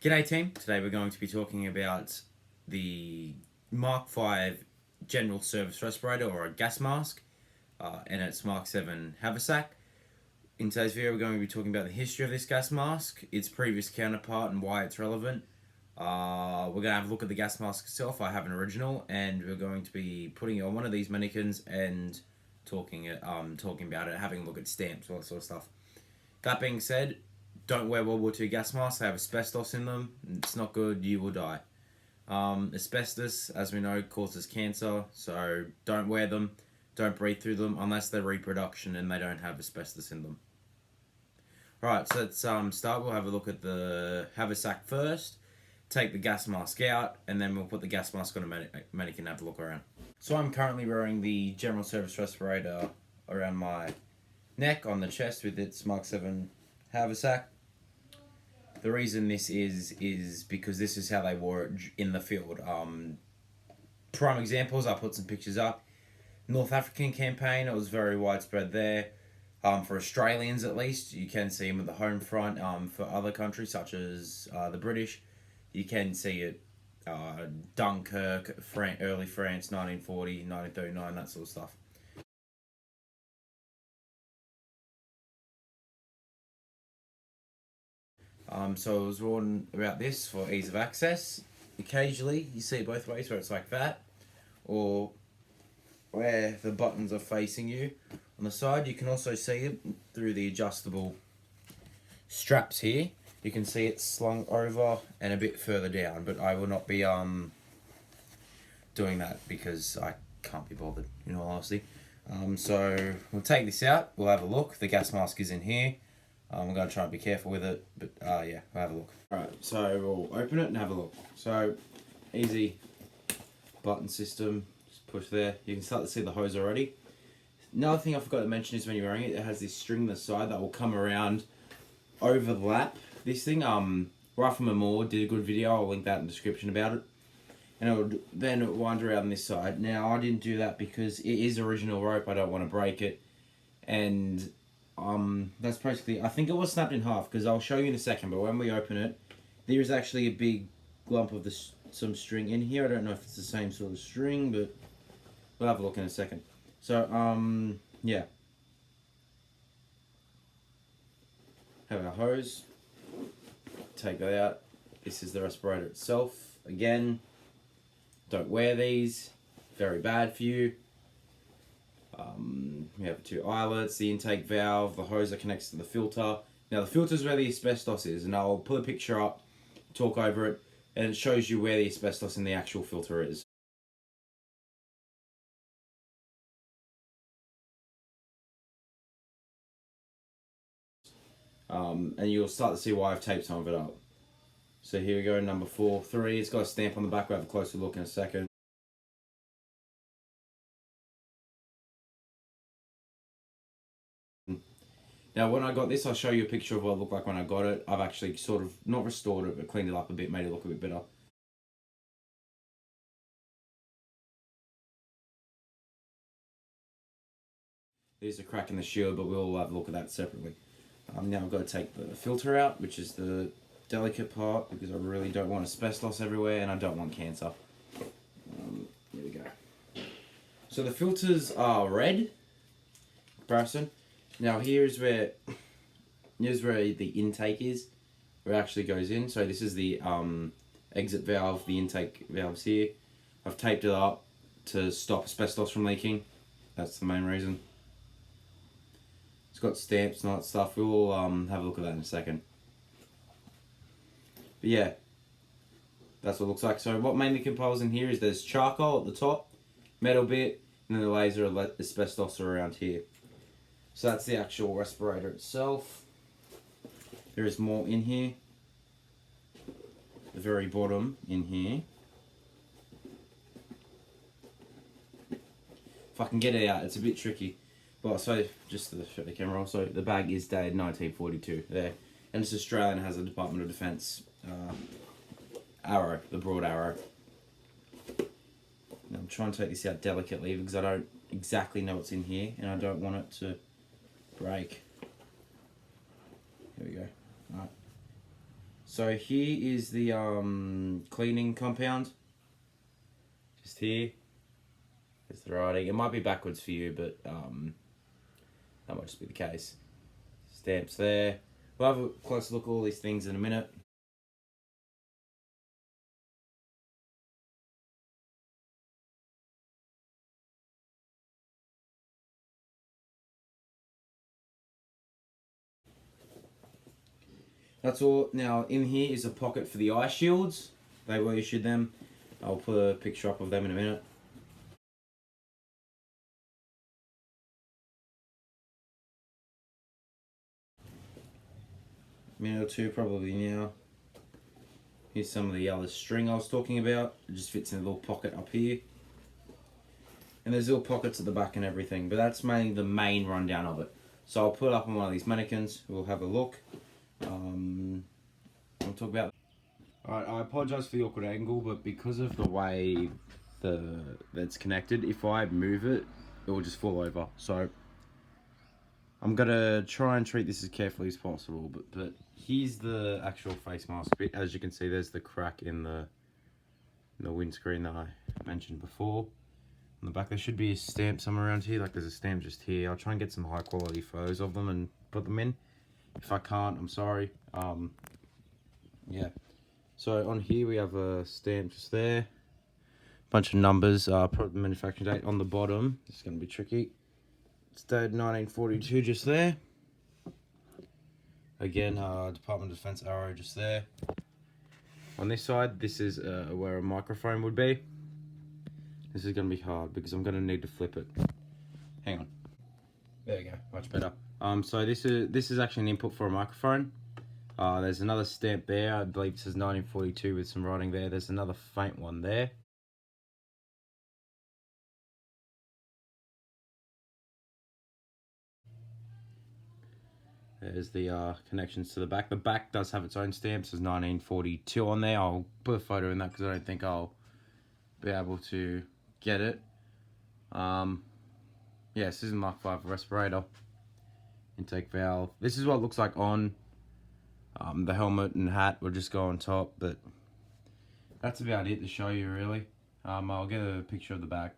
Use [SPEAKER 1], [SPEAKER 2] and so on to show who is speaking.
[SPEAKER 1] G'day team, today we're going to be talking about the Mark V General Service Respirator, or a gas mask, and its Mark VII haversack. In today's video we're going to be talking about the history of this gas mask, its previous counterpart and why it's relevant. We're going to have a look at the gas mask itself. I have an original, and we're going to be putting it on one of these mannequins and talking about it, having a look at stamps, all that sort of stuff. That being said, don't wear World War II gas masks. They have asbestos in them. It's not good. You will die. Asbestos, as we know, causes cancer, so don't wear them. Don't breathe through them unless they're reproduction and they don't have asbestos in them. Alright, so let's start. We'll have a look at the haversack first, take the gas mask out, and then we'll put the gas mask on a mannequin and have a look around. So I'm currently wearing the General Service Respirator around my neck, on the chest, with its Mark VII haversack. The reason this is because this is how they wore it in the field. Prime examples, I'll put some pictures up. North African campaign, it was very widespread there. For Australians at least, you can see them at the home front. For other countries such as the British, you can see it Dunkirk, early France, 1940, 1939, that sort of stuff. So I was warned about this for ease of access. Occasionally you see it both ways, where it's like that, or where the buttons are facing you on the side. You can also see it through the adjustable straps here. You can see it slung over and a bit further down, but I will not be doing that because I can't be bothered, in all honesty. So we'll take this out, we'll have a look. The gas mask is in here. I'm going to try and be careful with it, but yeah, we'll have a look. Alright, so we'll open it and have a look. So, easy button system, just push there. You can start to see the hose already. Another thing I forgot to mention is when you're wearing it, it has this string on the side that will come around, overlap this thing. Rifleman Moore did a good video, I'll link that in the description about it. And it would then wind around this side. Now, I didn't do that because it is original rope, I don't want to break it. And that's basically, I think it was snapped in half, because I'll show you in a second, but when we open it, there is actually a big lump of some string in here. I don't know if it's the same sort of string, but we'll have a look in a second. So, yeah. Have our hose. Take that out. This is the respirator itself. Again, don't wear these. Very bad for you. We have two eyelets, the intake valve, the hose that connects to the filter. Now the filter is where the asbestos is, and I'll put a picture up, talk over it, and it shows you where the asbestos in the actual filter is. And you'll start to see why I've taped some of it up. So here we go, number 4-3. It's got a stamp on the back. We'll have a closer look in a second. Now when I got this, I'll show you a picture of what it looked like when I got it. I've actually sort of, not restored it, but cleaned it up a bit, made it look a bit better. There's a crack in the shield, but we'll have a look at that separately. Now I've got to take the filter out, which is the delicate part, because I really don't want asbestos everywhere and I don't want cancer. There we go. So the filters are red, comparison. Now here's where the intake is, where it actually goes in. So this is the exit valve, the intake valve's here. I've taped it up to stop asbestos from leaking. That's the main reason. It's got stamps and all that stuff. We'll have a look at that in a second. But yeah, that's what it looks like. So what mainly compiles in here is there's charcoal at the top, metal bit, and then the laser asbestos are around here. So that's the actual respirator itself. There is more in here. The very bottom in here. If I can get it out, it's a bit tricky. Well, so just to show the camera also, the bag is dated 1942 there. And it's Australian, has a Department of Defence arrow, the broad arrow. Now I'm trying to take this out delicately because I don't exactly know what's in here and I don't want it to break. Here we go. Alright. So here is the cleaning compound. Just here. There's the writing. It might be backwards for you, but that might just be the case. Stamps there. We'll have a closer look at all these things in a minute. That's all. Now in here is a pocket for the eye shields. They were issued them. I'll put a picture up of them in a minute. Minute or two probably now. Here's some of the yellow string I was talking about. It just fits in a little pocket up here. And there's little pockets at the back and everything, but that's mainly the main rundown of it. So I'll put it up on one of these mannequins. We'll have a look. I'll talk about. Alright, I apologise for the awkward angle, but because of the way that's connected, if I move it, it will just fall over. So I'm gonna try and treat this as carefully as possible. But here's the actual face mask bit. As you can see, there's the crack in the windscreen that I mentioned before. On the back there should be a stamp somewhere around here. Like there's a stamp just here. I'll try and get some high quality photos of them and put them in. If I can't, I'm sorry. Yeah. So on here we have a stamp just there. Bunch of numbers. Product manufacturing date on the bottom. It's going to be tricky. It's dated 1942 just there. Again, Department of Defense arrow just there. On this side, this is where a microphone would be. This is going to be hard because I'm going to need to flip it. Hang on. There we go. Much better. So this is actually an input for a microphone. There's another stamp there. I believe it says 1942 with some writing there. There's another faint one there. There's the connections to the back. The back does have its own stamp. It says 1942 on there. I'll put a photo in that because I don't think I'll be able to get it. Yeah, this is a Mark 5 respirator. Intake valve. This is what it looks like on the helmet and hat will just go on top, but that's about it to show you really. I'll get a picture of the back.